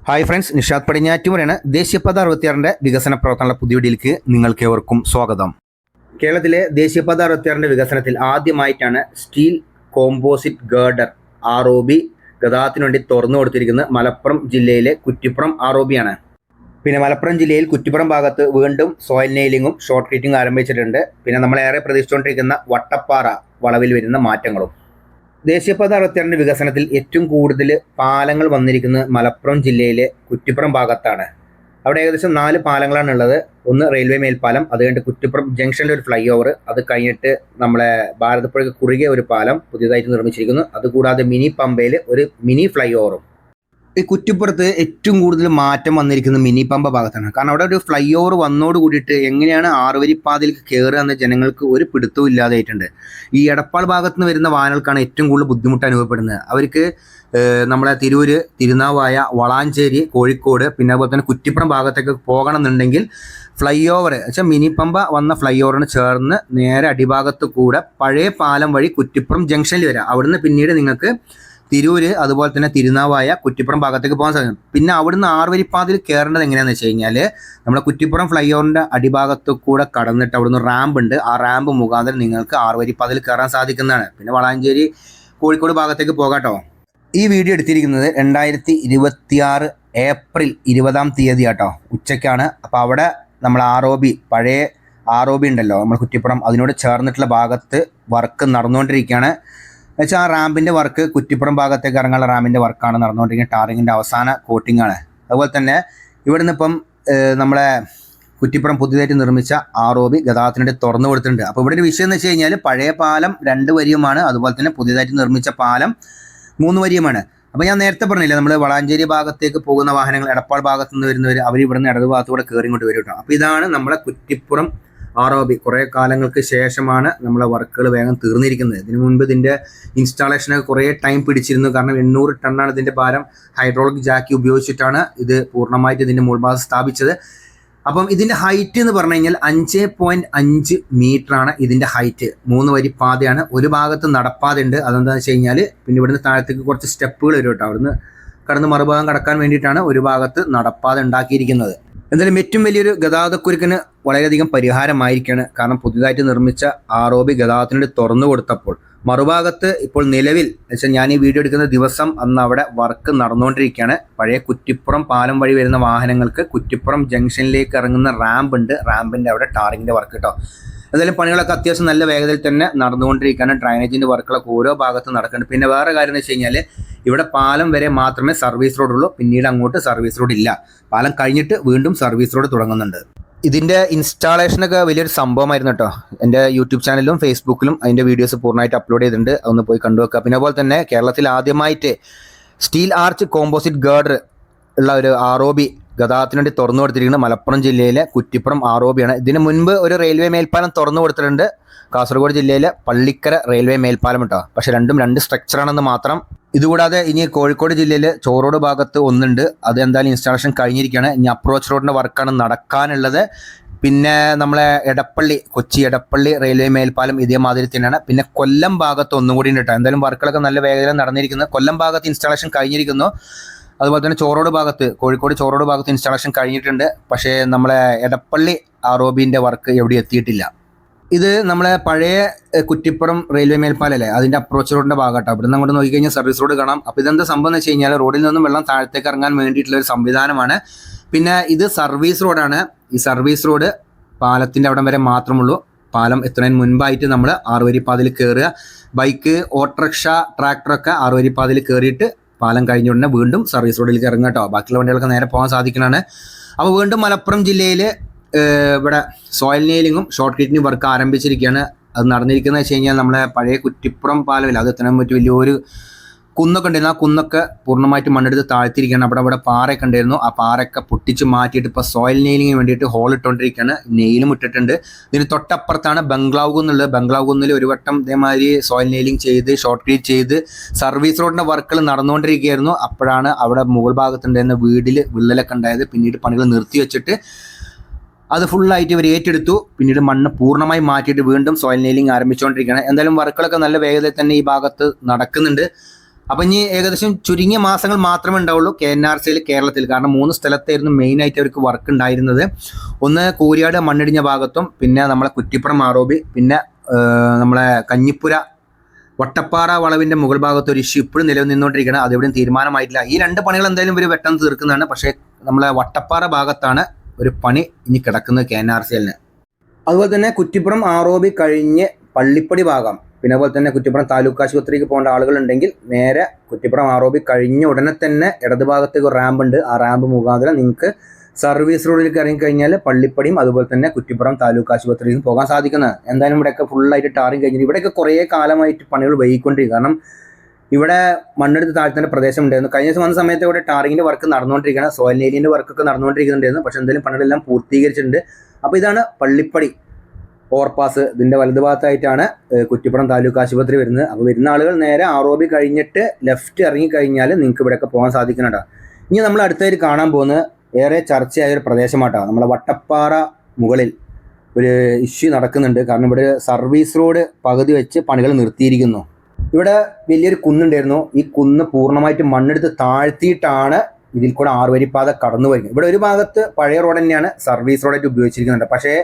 Hi friends, Nishad പടിഞ്ഞാറ്റുമുറാണ്. ദേശീയപാത 66 വികസന പ്രവർത്തനങ്ങളുടെ പുതിയ വീഡിയോയിലേക്ക് നിങ്ങൾക്കേവർക്കും സ്വാഗതം. കേരളത്തിലെ ദേശീയപാത 66 വികസനത്തിൽ ആദ്യമായിട്ടാണ് സ്റ്റീൽ കോമ്പോസിറ്റ് ഗേർഡർ ROB ഗതാഗതത്തിന് വേണ്ടി തുറന്നു കൊടുത്തിരിക്കുന്നത് മലപ്പുറം ജില്ലയിലെ കുറ്റിപ്പുറം ROB ആണ്. പിന്നെ മലപ്പുറം ജില്ലയിൽ കുറ്റിപ്പുറം ഭാഗത്ത് വീണ്ടും സോയിൽ നെയിലിങ്ങും ഷോർട്ട് ട്രീറ്റിംഗും ആരംഭിച്ചിട്ടുണ്ട്. പിന്നെ നമ്മളേറെ പ്രതീക്ഷിച്ചുകൊണ്ടിരിക്കുന്ന വട്ടപ്പാറ വളവിൽ വരുന്ന മാറ്റങ്ങളും. ദേശീയപാത 66 വികസനത്തിൽ ഏറ്റവും കൂടുതൽ പാലങ്ങൾ വന്നിരിക്കുന്നത് മലപ്പുറം ജില്ലയിലെ കുറ്റിപ്പുറം ഭാഗത്താണ്. അവിടെ ഏകദേശം 4 പാലങ്ങളാണ് ഉള്ളത്. ഒന്ന് റെയിൽവേ മേൽപ്പാലം, അത് കഴിഞ്ഞിട്ട് കുറ്റിപ്പുറം ജംഗ്ഷനിൽ ഒരു ഫ്ലൈ ഓവർ, അത് കഴിഞ്ഞിട്ട് നമ്മളെ ഭാരതപ്പുഴയ്ക്ക് കുറുകെ ഒരു പാലം പുതിയതായിട്ട് നിർമ്മിച്ചിരിക്കുന്നു. അതുകൂടാതെ മിനി പമ്പയിൽ ഒരു മിനി ഫ്ലൈ ഓവറും. ഈ കുറ്റിപ്പുറത്ത് ഏറ്റവും കൂടുതൽ മാറ്റം വന്നിരിക്കുന്നത് മിനി പമ്പ ഭാഗത്താണ്. കാരണം അവിടെ ഒരു ഫ്ലൈ ഓവർ വന്നോട് കൂടിയിട്ട് എങ്ങനെയാണ് ആറുവരിപ്പാതയിലേക്ക് കയറുക എന്ന ജനങ്ങൾക്ക് ഒരു പിടുത്തവും ഇല്ലാതായിട്ടുണ്ട്. ഈ എടപ്പാൾ ഭാഗത്ത് നിന്ന് വരുന്ന വാഹനങ്ങൾക്കാണ് ഏറ്റവും കൂടുതൽ ബുദ്ധിമുട്ട് അനുഭവപ്പെടുന്നത്. അവർക്ക് നമ്മളെ തിരൂര്, തിരുനാവായ, വളാഞ്ചേരി, കോഴിക്കോട്, പിന്നെ അതുപോലെ തന്നെ കുറ്റിപ്പുറം ഭാഗത്തേക്ക് പോകണം എന്നുണ്ടെങ്കിൽ ഫ്ലൈ ഓവർ വെച്ചാൽ മിനി പമ്പ വന്ന ഫ്ലൈ ഓവറിന് ചേർന്ന് നേരെ അടിഭാഗത്ത് കൂടെ പഴയ പാലം വഴി കുറ്റിപ്പുറം ജംഗ്ഷനിൽ വരാം. അവിടുന്ന് പിന്നീട് നിങ്ങൾക്ക് തിരൂര്, അതുപോലെ തന്നെ തിരുനാവായ, കുറ്റിപ്പുറം ഭാഗത്തേക്ക് പോകാൻ സാധിക്കും. പിന്നെ അവിടുന്ന് ആറുവരിപ്പാതയിൽ കയറേണ്ടത് എങ്ങനെയാണെന്ന് വെച്ച് കഴിഞ്ഞാൽ നമ്മുടെ കുറ്റിപ്പുറം ഫ്ലൈ ഓവറിൻ്റെ അടിഭാഗത്ത് കൂടെ കടന്നിട്ട് അവിടുന്ന് റാമ്പ് ഉണ്ട്. ആ റാമ്പ് മുഖാന്തരം നിങ്ങൾക്ക് ആറുവരിപ്പാതയിൽ കയറാൻ സാധിക്കുന്നതാണ്. പിന്നെ വളാഞ്ചേരി, കോഴിക്കോട് ഭാഗത്തേക്ക് പോകാട്ടോ. ഈ വീഡിയോ എടുത്തിരിക്കുന്നത് 2026 ഏപ്രിൽ 20 ആട്ടോ, ഉച്ചയ്ക്കാണ്. അപ്പോൾ അവിടെ നമ്മൾ ROB, പഴയ ROB ഉണ്ടല്ലോ നമ്മൾ കുറ്റിപ്പുറം, അതിനോട് ചേർന്നിട്ടുള്ള ഭാഗത്ത് വർക്ക് നടന്നുകൊണ്ടിരിക്കുകയാണ്. എന്നുവെച്ചാൽ ആ റാമ്പിൻ്റെ വർക്ക്, കുറ്റിപ്പുറം ഭാഗത്തേക്ക് ഇറങ്ങാനുള്ള റാമ്പിൻ്റെ വർക്കാണ് നടന്നുകൊണ്ടിരിക്കുന്നത്. ടാറിങ്ങിൻ്റെ അവസാന കോട്ടിങ്ങാണ്. അതുപോലെ തന്നെ ഇവിടുന്ന് ഇപ്പം നമ്മളെ കുറ്റിപ്പുറം പുതിയതായിട്ട് നിർമ്മിച്ച ROB ഗതാഗതത്തിനായിട്ട് തുറന്നു കൊടുത്തിട്ടുണ്ട്. അപ്പോൾ ഇവിടെ ഒരു വിഷയം എന്ന് വെച്ച് കഴിഞ്ഞാൽ പഴയ പാലം 2 വരിയുമാണ്, അതുപോലെ തന്നെ പുതിയതായിട്ട് നിർമ്മിച്ച പാലം 3 വരിയുമാണ്. അപ്പോൾ ഞാൻ നേരത്തെ പറഞ്ഞില്ല, നമ്മൾ വളാഞ്ചേരി ഭാഗത്തേക്ക് പോകുന്ന വാഹനങ്ങൾ, എടപ്പാൾ ഭാഗത്തു നിന്ന് വരുന്നവർ, അവർ ഇവിടുന്ന് ഇടതു ഭാഗത്തൂടെ കയറി ഇങ്ങോട്ട് വരും കേട്ടോ. അപ്പോൾ ഇതാണ് നമ്മളെ കുറ്റിപ്പുറം ROB. കുറേ കാലങ്ങൾക്ക് ശേഷമാണ് നമ്മളെ വർക്കുകൾ വേഗം തീർന്നിരിക്കുന്നത്. ഇതിനു മുൻപ് ഇതിൻ്റെ ഇൻസ്റ്റാളേഷനൊക്കെ കുറേ ടൈം പിടിച്ചിരുന്നു. കാരണം 800 ടണ്ണാണ് ഇതിൻ്റെ ഭാരം. ഹൈഡ്രോളിക് ജാക്കി ഉപയോഗിച്ചിട്ടാണ് ഇത് പൂർണ്ണമായിട്ട് ഇതിൻ്റെ മുൾഭാഗം സ്ഥാപിച്ചത്. അപ്പം ഇതിൻ്റെ ഹൈറ്റ് എന്ന് പറഞ്ഞു കഴിഞ്ഞാൽ 5.5 മീറ്ററാണ് ഇതിൻ്റെ ഹൈറ്റ്. 3 വരി പാതയാണ്. ഒരു ഭാഗത്ത് നടപ്പാതയുണ്ട്. അതെന്താണെന്ന് വെച്ച് കഴിഞ്ഞാൽ പിന്നെ ഇവിടുന്ന് താഴത്തേക്ക് കുറച്ച് സ്റ്റെപ്പുകൾ വരും കേട്ടോ. അവിടുന്ന് കടന്ന് മറുഭാഗം കടക്കാൻ വേണ്ടിയിട്ടാണ് ഒരു ഭാഗത്ത് നടപ്പാത ഉണ്ടാക്കിയിരിക്കുന്നത്. എന്തായാലും ഏറ്റവും വലിയൊരു ഗതാഗതക്കുരുക്കിന് വളരെയധികം പരിഹാരമായിരിക്കുകയാണ്. കാരണം പുതിയതായിട്ട് നിർമ്മിച്ച ROB ഗതാഗതത്തിന് തുറന്നു കൊടുത്തപ്പോൾ മറുഭാഗത്ത് ഇപ്പോൾ നിലവിൽ വെച്ചാൽ ഞാൻ ഈ വീഡിയോ എടുക്കുന്ന ദിവസം അന്ന് അവിടെ വർക്ക് നടന്നുകൊണ്ടിരിക്കുകയാണ്. പഴയ കുറ്റിപ്പുറം പാലം വഴി വരുന്ന വാഹനങ്ങൾക്ക് കുറ്റിപ്പുറം ജംഗ്ഷനിലേക്ക് ഇറങ്ങുന്ന റാമ്പ് ഉണ്ട്. റാമ്പിൻ്റെ അവിടെ ടാറിങ്ങിൻ്റെ വർക്ക് കേട്ടോ. എന്തായാലും പണികളൊക്കെ അത്യാവശ്യം നല്ല വേഗതയിൽ തന്നെ നടന്നുകൊണ്ടിരിക്കുകയാണ്. ഡ്രൈനേജിൻ്റെ വർക്കുകളൊക്കെ ഓരോ ഭാഗത്തും നടക്കുന്നുണ്ട്. പിന്നെ വേറെ കാര്യം എന്ന് വെച്ച് കഴിഞ്ഞാൽ ഇവിടെ പാലം വരെ മാത്രമേ സർവീസ് റോഡ് ഉള്ളൂ. പിന്നീട് അങ്ങോട്ട് സർവീസ് റോഡ് ഇല്ല. പാലം കഴിഞ്ഞിട്ട് വീണ്ടും സർവീസ് റോഡ് തുടങ്ങുന്നുണ്ട്. ഇതിൻ്റെ ഇൻസ്റ്റാളേഷനൊക്കെ വലിയൊരു സംഭവമായിരുന്നു കേട്ടോ. എൻ്റെ യൂട്യൂബ് ചാനലിലും ഫേസ്ബുക്കിലും അതിൻ്റെ വീഡിയോസ് പൂർണ്ണമായിട്ട് അപ്ലോഡ് ചെയ്തിട്ടുണ്ട്. അതൊന്ന് പോയി കണ്ടുവെക്കുക. പിന്നെ അതുപോലെ തന്നെ കേരളത്തിൽ ആദ്യമായിട്ട് സ്റ്റീൽ ആർച്ച് കോമ്പോസിറ്റ് ഗേർഡർ ഉള്ള ഒരു ROB ഗതാഗതത്തിന് വേണ്ടി തുറന്നു കൊടുത്തിരിക്കുന്നത് മലപ്പുറം ജില്ലയിലെ കുറ്റിപ്പുറം ROB ആണ്. ഇതിന് മുൻപ് ഒരു റെയിൽവേ മേൽപ്പാലം തുറന്നു കൊടുത്തിട്ടുണ്ട്, കാസർഗോഡ് ജില്ലയിലെ പള്ളിക്കര റെയിൽവേ മേൽപ്പാലം കേട്ടോ. പക്ഷേ രണ്ടും 2 സ്ട്രക്ചറാണെന്ന് മാത്രം. ഇതുകൂടാതെ ഇനി കോഴിക്കോട് ജില്ലയിൽ ചോറോട് ഭാഗത്ത് ഒന്നുണ്ട്. അത് എന്തായാലും ഇൻസ്റ്റാളേഷൻ കഴിഞ്ഞിരിക്കുകയാണ്. ഇനി അപ്രോച്ച് റോഡിൻ്റെ വർക്കാണ് നടക്കാനുള്ളത്. പിന്നെ നമ്മളെ എടപ്പള്ളി, കൊച്ചി എടപ്പള്ളി റെയിൽവേ മേൽപ്പാലം ഇതേമാതിരി തന്നെയാണ്. പിന്നെ കൊല്ലം ഭാഗത്ത് ഒന്നും കൂടി ഉണ്ട് കേട്ടോ. എന്തായാലും വർക്കുകളൊക്കെ നല്ല വേഗതയിൽ നടന്നിരിക്കുന്നത്. കൊല്ലം ഭാഗത്ത് ഇൻസ്റ്റാളേഷൻ കഴിഞ്ഞിരിക്കുന്നു. അതുപോലെ തന്നെ ചോറോട് ഭാഗത്ത്, കോഴിക്കോട് ചോറോട് ഭാഗത്ത് ഇൻസ്റ്റാളേഷൻ കഴിഞ്ഞിട്ടുണ്ട്. പക്ഷേ നമ്മളെ എടപ്പള്ളി ROBൻ്റെ വർക്ക് എവിടെ എത്തിയിട്ടില്ല. ഇത് നമ്മളെ പഴയ കുറ്റിപ്പുറം റെയിൽവേ മേൽപ്പാലല്ലേ, അതിൻ്റെ അപ്രോച്ച് റോഡിൻ്റെ ഭാഗമാട്ടോ. അവിടെ നിന്ന് അങ്ങോട്ട് നോക്കിക്കഴിഞ്ഞാൽ സർവീസ് റോഡ് കാണാം. അപ്പോൾ ഇതെന്താ സംഭവം എന്ന് വെച്ച് കഴിഞ്ഞാൽ റോഡിൽ നിന്നും വെള്ളം താഴത്തേക്ക് ഇറങ്ങാൻ വേണ്ടിയിട്ടുള്ള ഒരു സംവിധാനമാണ്. പിന്നെ ഇത് സർവീസ് റോഡാണ്. ഈ സർവീസ് റോഡ് പാലത്തിൻ്റെ അവിടം വരെ മാത്രമുള്ളൂ. പാലം എത്തുന്നതിന് മുൻപായിട്ട് നമ്മൾ 6 വരിപ്പാതയിൽ കയറുക. ബൈക്ക്, ഓട്ടോറിക്ഷ, ട്രാക്ടറൊക്കെ 6 വരിപ്പാതയിൽ കയറിയിട്ട് പാലം കഴിഞ്ഞ ഉടനെ വീണ്ടും സർവീസ് റോഡിലേക്ക് ഇറങ്ങുക കേട്ടോ. ബാക്കിയുള്ള വണ്ടികൾക്ക് നേരെ പോകാൻ സാധിക്കുന്നതാണ്. അപ്പോൾ വീണ്ടും മലപ്പുറം ജില്ലയിൽ ഇവിടെ സോയിൽ നെയിലിങ്ങും ഷോർട്ട് ട്രീറ്റിംഗ് വർക്ക് ആരംഭിച്ചിരിക്കുകയാണ്. അത് നടന്നിരിക്കുന്നത് വെച്ച് കഴിഞ്ഞാൽ നമ്മളെ പഴയ കുറ്റിപ്പുറം പാലമില്ല, അത് എത്താൻ പറ്റി വലിയൊരു കുന്നൊക്കെ ഉണ്ടായിരുന്നു. ആ കുന്നൊക്കെ പൂർണ്ണമായിട്ട് മണ്ണെടുത്ത് താഴ്ത്തിരിക്കുകയാണ്. അവിടെ പാറയൊക്കെ ഉണ്ടായിരുന്നു. ആ പാറയൊക്കെ പൊട്ടിച്ച് മാറ്റിയിട്ട് ഇപ്പോൾ സോയിൽ നെയിലിങ്ങിന് വേണ്ടിയിട്ട് ഹോൾ ഇട്ടുകൊണ്ടിരിക്കുകയാണ്. നെയിലും ഇട്ടിട്ടുണ്ട്. ഇതിന് തൊട്ടപ്പുറത്താണ് ബംഗ്ലാവ് കുന്നുള്ളത്. ബംഗ്ലാവ് കുന്നിൽ ഒരു വട്ടം ഇതേമാതിരി സോയിൽ നെയിലിംഗ് ചെയ്ത് ഷോർട്ട് ട്രീറ്റ് ചെയ്ത് സർവീസ് റോഡിൻ്റെ വർക്കുകൾ നടന്നുകൊണ്ടിരിക്കുകയായിരുന്നു. അപ്പോഴാണ് അവിടെ മുകൾ ഭാഗത്തുണ്ടായിരുന്ന വീടിൽ വിള്ളലൊക്കെ ഉണ്ടായത്. പിന്നീട് പണികൾ നിർത്തി വെച്ചിട്ട് അത് ഫുള്ളായിട്ട് ഇവർ ഏറ്റെടുത്തു. പിന്നീട് മണ്ണ് പൂർണ്ണമായി മാറ്റിയിട്ട് വീണ്ടും സോയിൽ നെയിലിംഗ് ആരംഭിച്ചുകൊണ്ടിരിക്കുകയാണ്. എന്തായാലും വർക്കുകളൊക്കെ നല്ല വേഗതയിൽ തന്നെ ഈ ഭാഗത്ത് നടക്കുന്നുണ്ട്. അപ്പം ഇനി ഏകദേശം ചുരുങ്ങിയ മാസങ്ങൾ മാത്രമേ ഉണ്ടാവുള്ളൂ KNRCയിൽ കേരളത്തിൽ. കാരണം 3 സ്ഥലത്തായിരുന്നു മെയിനായിട്ട് അവർക്ക് വർക്ക് ഉണ്ടായിരുന്നത്. ഒന്ന് കൂരിയാട് മണ്ണിടിഞ്ഞ ഭാഗത്തും, പിന്നെ നമ്മളെ കുറ്റിപ്പുറം ആറോബി, പിന്നെ നമ്മളെ കഞ്ഞിപ്പുര വട്ടപ്പാറ വളവിൻ്റെ മുകൾ ഭാഗത്ത് ഒരു ഇഷ്യൂ ഇപ്പോഴും നിലനിന്നുകൊണ്ടിരിക്കുകയാണ്. അതെവിടെയും തീരുമാനമായിട്ടില്ല. ഈ 2 പണികൾ എന്തായാലും ഇവർ പെട്ടെന്ന് തീർക്കുന്നതാണ്. പക്ഷേ നമ്മളെ വട്ടപ്പാറ ഭാഗത്താണ് ഒരു പണി ഇനി കിടക്കുന്നത് KNRCലിന്. അതുപോലെ തന്നെ കുറ്റിപ്പുറം ആറോബി കഴിഞ്ഞ് പള്ളിപ്പടി ഭാഗം, പിന്നെ അതുപോലെ തന്നെ കുറ്റിപ്പുറം താലൂക്ക് ആശുപത്രിക്ക് പോകേണ്ട ആളുകളുണ്ടെങ്കിൽ നേരെ കുറ്റിപ്പുറം ആറോബി കഴിഞ്ഞ ഉടനെ തന്നെ ഇടതുഭാഗത്തേക്ക് ഒരു റാമ്പ് ഉണ്ട്. ആ റാമ്പ് മുഖാന്തരം നിങ്ങൾക്ക് സർവീസ് റോഡിലേക്ക് ഇറങ്ങിക്കഴിഞ്ഞാൽ പള്ളിപ്പടിയും അതുപോലെ തന്നെ കുറ്റിപ്പുറം താലൂക്ക് ആശുപത്രിയിലും പോകാൻ സാധിക്കുന്നത്. എന്തായാലും ഇവിടെയൊക്കെ ഫുള്ളായിട്ട് ടാറിങ് കഴിഞ്ഞിട്ട് ഇവിടെയൊക്കെ കുറേ കാലമായിട്ട് പണികൾ വൈകിക്കൊണ്ടിരിക്കും. കാരണം ഇവിടെ മണ്ണെടുത്ത് താഴ്ത്തേണ്ട പ്രദേശം ഉണ്ടായിരുന്നു. കഴിഞ്ഞ ദിവസം വന്ന സമയത്ത് ഇവിടെ ടാറിങ്ങിൻ്റെ വർക്ക് നടന്നുകൊണ്ടിരിക്കുകയാണ്. സോയിൽ നേലിൻ്റെ വർക്കൊക്കെ നടന്നുകൊണ്ടിരിക്കുന്നുണ്ടായിരുന്നു. പക്ഷേ എന്തായാലും പണികളെല്ലാം പൂർത്തീകരിച്ചിട്ടുണ്ട്. അപ്പോൾ ഇതാണ് പള്ളിപ്പടി ഓവർപാസ്. ഇതിൻ്റെ വലതുഭാഗത്തായിട്ടാണ് കുറ്റിപ്പുറം താലൂക്ക് ആശുപത്രി വരുന്നത്. അപ്പോൾ വരുന്ന ആളുകൾ നേരെ ആറോബി കഴിഞ്ഞിട്ട് ലെഫ്റ്റ് ഇറങ്ങിക്കഴിഞ്ഞാൽ നിങ്ങൾക്ക് ഇവിടെയൊക്കെ പോകാൻ സാധിക്കുന്നുണ്ടോ. ഇനി നമ്മൾ അടുത്തായിട്ട് കാണാൻ പോകുന്നത് ഏറെ ചർച്ചയായ ഒരു പ്രദേശമായിട്ടാണ്. നമ്മളെ വട്ടപ്പാറ മുകളിൽ ഒരു ഇഷ്യൂ നടക്കുന്നുണ്ട്. കാരണം ഇവിടെ സർവീസ് റോഡ് പകുതി വെച്ച് പണികൾ നിർത്തിയിരിക്കുന്നു. ഇവിടെ വലിയൊരു കുന്നുണ്ടായിരുന്നു. ഈ കുന്ന് പൂർണ്ണമായിട്ട് മണ്ണെടുത്ത് താഴ്ത്തിയിട്ടാണ് ഇതിൽ കൂടെ 6 വരിപ്പാത കടന്നു വരുന്നത്. ഇവിടെ ഒരു ഭാഗത്ത് പഴയ റോഡ് തന്നെയാണ് സർവീസ് റോഡായിട്ട് ഉപയോഗിച്ചിരിക്കുന്നുണ്ട്. പക്ഷേ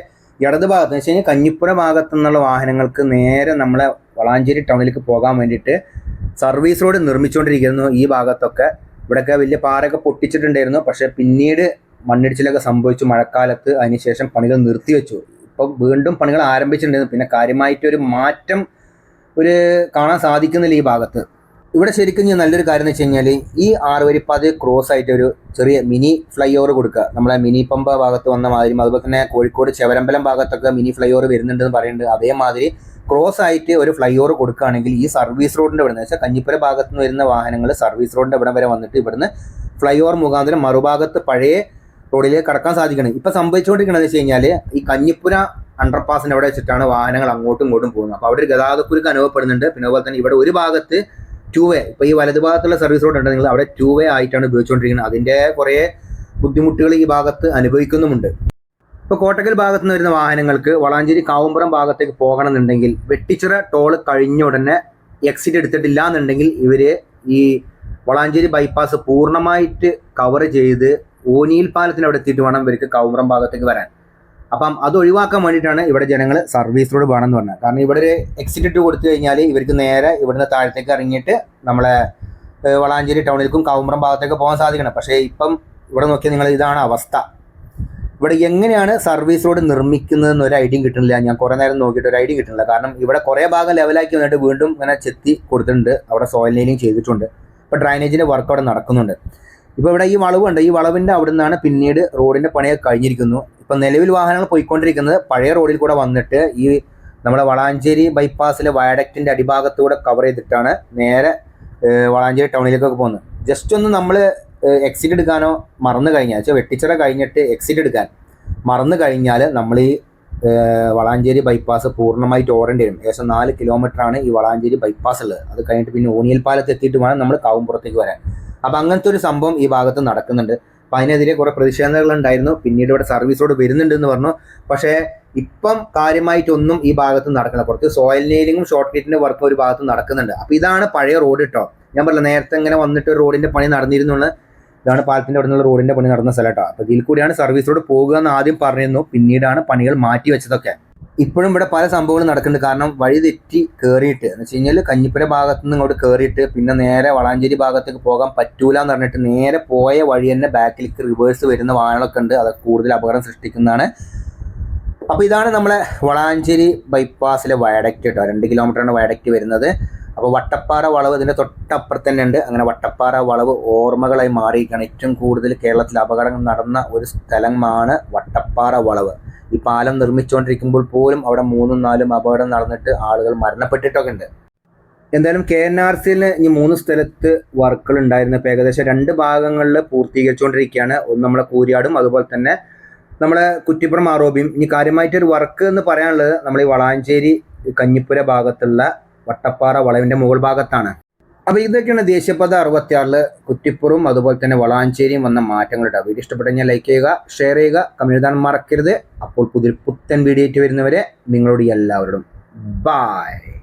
ഇടത് ഭാഗത്ത് എന്ന് വെച്ച് കഴിഞ്ഞാൽ കഞ്ഞിപ്പുര ഭാഗത്തു നിന്നുള്ള വാഹനങ്ങൾക്ക് നേരെ നമ്മളെ വളാഞ്ചേരി ടൗണിലേക്ക് പോകാൻ വേണ്ടിയിട്ട് സർവീസ് റോഡ് നിർമ്മിച്ചുകൊണ്ടിരിക്കുന്നു. ഈ ഭാഗത്തൊക്കെ ഇവിടെയൊക്കെ വലിയ പാറയൊക്കെ പൊട്ടിച്ചിട്ടുണ്ടായിരുന്നു. പക്ഷേ പിന്നീട് മണ്ണിടിച്ചിലൊക്കെ സംഭവിച്ചു മഴക്കാലത്ത്. അതിനുശേഷം പണികൾ നിർത്തിവെച്ചു. ഇപ്പം വീണ്ടും പണികൾ ആരംഭിച്ചിട്ടുണ്ടായിരുന്നു. പിന്നെ കാര്യമായിട്ടൊരു മാറ്റം കാണാൻ സാധിക്കുന്നില്ല ഈ ഭാഗത്ത്. ഇവിടെ ശരിക്കും നല്ലൊരു കാര്യം എന്ന് വെച്ച് കഴിഞ്ഞാൽ ഈ 6 വരിപ്പാത ക്രോസ് ആയിട്ട് ഒരു ചെറിയ മിനി ഫ്ലൈ ഓവർ കൊടുക്കുക. നമ്മളെ മിനി പമ്പ ഭാഗത്ത് വന്ന മാതിരി, അതുപോലെ തന്നെ കോഴിക്കോട് ചെവരമ്പലം ഭാഗത്തൊക്കെ മിനി ഫ്ലൈ ഓവർ വരുന്നുണ്ടെന്ന് പറയുന്നുണ്ട്. അതേമാതിരി ക്രോസ് ആയിട്ട് ഒരു ഫ്ലൈ ഓവർ കൊടുക്കുകയാണെങ്കിൽ ഈ സർവീസ് റോഡിൻ്റെ ഇവിടെ നിന്ന് വെച്ചാൽ കഞ്ഞിപ്പുര ഭാഗത്ത് നിന്ന് വരുന്ന വാഹനങ്ങൾ സർവീസ് റോഡിൻ്റെ ഇവിടെ വരെ വന്നിട്ട് ഇവിടുന്ന് ഫ്ലൈ ഓവർ മുഖാന്തരം മറുഭാഗത്ത് പഴയ റോഡിലേക്ക് കടക്കാൻ സാധിക്കണം. ഇപ്പം സംഭവിച്ചുകൊണ്ടിരിക്കുന്നത് വെച്ച് കഴിഞ്ഞാൽ ഈ കഞ്ഞിപ്പുര അണ്ടർപാസിൻ്റെ അവിടെ വെച്ചിട്ടാണ് വാഹനങ്ങൾ അങ്ങോട്ടും ഇങ്ങോട്ടും പോകുന്നത്. അപ്പോൾ അവിടെ ഒരു ഗതാഗതക്കുരുക്ക് അനുഭവപ്പെടുന്നുണ്ട്. പിന്നെ അതുപോലെ തന്നെ ഇവിടെ ഒരു ഭാഗത്ത് 2 വേ, ഇപ്പോൾ ഈ വലതുഭാഗത്തുള്ള സർവീസ് റോഡ് ഉണ്ടെങ്കിൽ അവിടെ 2 വേ ആയിട്ടാണ് ഉപയോഗിച്ചുകൊണ്ടിരിക്കുന്നത്. അതിൻ്റെ കുറേ ബുദ്ധിമുട്ടുകൾ ഈ ഭാഗത്ത് അനുഭവിക്കുന്നുമുണ്ട്. ഇപ്പോൾ കോട്ടക്കൽ ഭാഗത്ത് നിന്ന് വരുന്ന വാഹനങ്ങൾക്ക് വളാഞ്ചേരി കാവുമ്പുറം ഭാഗത്തേക്ക് പോകണമെന്നുണ്ടെങ്കിൽ വെട്ടിച്ചിറ ടോൾ കഴിഞ്ഞ ഉടനെ എക്സിറ്റ് എടുത്തിട്ടില്ല എന്നുണ്ടെങ്കിൽ ഇവർ ഈ വളാഞ്ചേരി ബൈപ്പാസ് പൂർണ്ണമായിട്ട് കവർ ചെയ്ത് ഓനിയിൽ പാലത്തിന് അവിടെ എത്തിയിട്ട് വേണം ഇവർക്ക് കാവുമ്പുറം ഭാഗത്തേക്ക് വരാൻ. അപ്പം അത് ഒഴിവാക്കാൻ വേണ്ടിയിട്ടാണ് ഇവിടെ ജനങ്ങൾ സർവീസ് റോഡ് വേണമെന്ന് പറഞ്ഞത്. കാരണം ഇവിടെ ഒരു എക്സിറ്റ് ഇട്ട് കൊടുത്തു കഴിഞ്ഞാൽ ഇവർക്ക് നേരെ ഇവിടുന്ന് താഴത്തേക്ക് ഇറങ്ങിയിട്ട് നമ്മളെ വളാഞ്ചേരി ടൗണിലേക്കും കാവുമ്പുറം ഭാഗത്തേക്ക് പോകാൻ സാധിക്കണം. പക്ഷേ ഇപ്പം ഇവിടെ നോക്കിയാൽ നിങ്ങൾ ഇതാണ് അവസ്ഥ. ഇവിടെ എങ്ങനെയാണ് സർവീസ് റോഡ് നിർമ്മിക്കുന്നതെന്ന് ഒരു ഐഡിയ കിട്ടുന്നില്ല. ഞാൻ കുറേ നേരം നോക്കിയിട്ട് ഒരു ഐഡിയ കിട്ടുന്നില്ല. കാരണം ഇവിടെ കുറേ ഭാഗം ലെവലാക്കി വന്നിട്ട് വീണ്ടും ഇങ്ങനെ ചെത്തി കൊടുത്തിട്ടുണ്ട്. അവിടെ സോയിൽ നെയിലിംഗ് ചെയ്തിട്ടുണ്ട്. ഇപ്പോൾ ഡ്രൈനേജിൻ്റെ വർക്ക് അവിടെ നടക്കുന്നുണ്ട്. ഇപ്പോൾ ഇവിടെ ഈ വളവുണ്ട്. ഈ വളവിൻ്റെ അവിടെ നിന്നാണ് പിന്നീട് റോഡിൻ്റെ പണിയൊക്കെ കഴിഞ്ഞിരിക്കുന്നു. ഇപ്പം നിലവിൽ വാഹനങ്ങൾ പോയിക്കൊണ്ടിരിക്കുന്നത് പഴയ റോഡിൽ കൂടെ വന്നിട്ട് ഈ നമ്മുടെ വളാഞ്ചേരി ബൈപ്പാസിലെ വയഡക്റ്റിൻ്റെ അടിഭാഗത്തൂടെ കവർ ചെയ്തിട്ടാണ് നേരെ വളാഞ്ചേരി ടൗണിലേക്കൊക്കെ പോകുന്നത്. ജസ്റ്റ് ഒന്ന് നമ്മൾ എക്സിറ്റ് എടുക്കാനോ മറന്നു കഴിഞ്ഞാൽ, വെച്ചാൽ വെട്ടിച്ചിറ കഴിഞ്ഞിട്ട് എക്സിറ്റ് എടുക്കാൻ മറന്നു കഴിഞ്ഞാൽ നമ്മൾ ഈ വളാഞ്ചേരി ബൈപ്പാസ് പൂർണ്ണമായിട്ട് ഓടേണ്ടി വരും. ഏകദേശം 4 കിലോമീറ്ററാണ് ഈ വളാഞ്ചേരി ബൈപ്പാസ് ഉള്ളത്. അത് കഴിഞ്ഞിട്ട് പിന്നെ ഓനിയൽ പാലത്ത് എത്തിയിട്ട് വേണം നമ്മൾ കാവുമ്പുറത്തേക്ക് വരാൻ. അപ്പോൾ അങ്ങനത്തെ ഒരു സംഭവം ഈ ഭാഗത്ത് നടക്കുന്നുണ്ട്. അപ്പോൾ അതിനെതിരെ കുറേ പ്രതിഷേധങ്ങളുണ്ടായിരുന്നു. പിന്നീട് ഇവിടെ സർവീസ് റോഡ് വരുന്നുണ്ടെന്ന് പറഞ്ഞു. പക്ഷേ ഇപ്പം കാര്യമായിട്ടൊന്നും ഈ ഭാഗത്ത് നടക്കില്ല. കുറച്ച് സോയിൽ നെയിലിങ്ങും ഷോർട്ട് കട്ടിൻ്റെ വർക്കും ഒരു ഭാഗത്ത് നടക്കുന്നുണ്ട്. അപ്പോൾ ഇതാണ് പഴയ റോഡ് കേട്ടോ. ഞാൻ പറഞ്ഞില്ല നേരത്തെ ഇങ്ങനെ വന്നിട്ട് ഒരു റോഡിൻ്റെ പണി നടന്നിരുന്നുള്ള, ഇതാണ് പാലത്തിൻ്റെ അവിടെ നിന്നുള്ള റോഡിൻ്റെ പണി നടന്ന സ്ഥലം കേട്ടോ. അപ്പോൾ ഇതിൽ കൂടിയാണ് സർവീസ് റോഡ് പോകുക എന്ന് ആദ്യം പറഞ്ഞിരുന്നു. പിന്നീടാണ് പണികൾ മാറ്റി വെച്ചതൊക്കെ. ഇപ്പോഴും ഇവിടെ പല സംഭവങ്ങളും നടക്കുന്നുണ്ട്. കാരണം വഴി തെറ്റി കയറിയിട്ട് എന്ന് വെച്ച് കഴിഞ്ഞാൽ കഞ്ഞിപ്പുര ഭാഗത്തു നിന്ന് ഇങ്ങോട്ട് കയറിയിട്ട് പിന്നെ നേരെ വളാഞ്ചേരി ഭാഗത്തേക്ക് പോകാൻ പറ്റൂല എന്ന് പറഞ്ഞിട്ട് നേരെ പോയ വഴി തന്നെ ബാക്കിലേക്ക് റിവേഴ്സ് വരുന്ന വാഹനങ്ങളൊക്കെ ഉണ്ട്. അതൊക്കെ കൂടുതൽ അപകടം സൃഷ്ടിക്കുന്നതാണ്. അപ്പോൾ ഇതാണ് നമ്മളെ വളാഞ്ചേരി ബൈപ്പാസിലെ വയഡക്റ്റ് കേട്ടോ. 2 കിലോമീറ്ററാണ് വയഡക്റ്റ് വരുന്നത്. അപ്പോൾ വട്ടപ്പാറ വളവ് ഇതിൻ്റെ തൊട്ടപ്പുറത്ത് തന്നെ ഉണ്ട്. അങ്ങനെ വട്ടപ്പാറ വളവ് ഓർമ്മകളായി മാറിയിരിക്കുകയാണ്. ഏറ്റവും കൂടുതൽ കേരളത്തിൽ അപകടങ്ങൾ നടന്ന ഒരു സ്ഥലമാണ് വട്ടപ്പാറ വളവ്. ഈ പാലം നിർമ്മിച്ചുകൊണ്ടിരിക്കുമ്പോൾ പോലും അവിടെ 3ഉം 4ഉം അപകടം നടന്നിട്ട് ആളുകൾ മരണപ്പെട്ടിട്ടൊക്കെ ഉണ്ട്. എന്തായാലും KNRCയിൽ ഇനി 3 സ്ഥലത്ത് വർക്കുകൾ ഉണ്ടായിരുന്നു. ഇപ്പോൾ ഏകദേശം 2 ഭാഗങ്ങളിൽ പൂർത്തീകരിച്ചുകൊണ്ടിരിക്കുകയാണ്. ഒന്ന് നമ്മളെ കൂരിയാടും അതുപോലെ തന്നെ നമ്മളെ കുറ്റിപ്പുറം ആറോബിയും. ഇനി കാര്യമായിട്ടൊരു വർക്ക് എന്ന് പറയാനുള്ളത് നമ്മൾ ഈ വളാഞ്ചേരി കഞ്ഞിപ്പുര ഭാഗത്തുള്ള വട്ടപ്പാറ വളവിൻ്റെ മുകൾ ഭാഗത്താണ്. അപ്പോൾ ഇതൊക്കെയാണ് ദേശീയപാത 66 കുറ്റിപ്പുറവും അതുപോലെ തന്നെ വളാഞ്ചേരിയും വന്ന മാറ്റങ്ങൾ കേട്ടോ. വീഡിയോ ഇഷ്ടപ്പെട്ടു കഴിഞ്ഞാൽ ലൈക്ക് ചെയ്യുക, ഷെയർ ചെയ്യുക, കമന്റ് എഴുതാൻ മറക്കരുത്. അപ്പോൾ പുതിയ പുത്തൻ വീഡിയോ ആയിട്ട് വരുന്നവരെ നിങ്ങളോട് എല്ലാവരോടും ബൈ.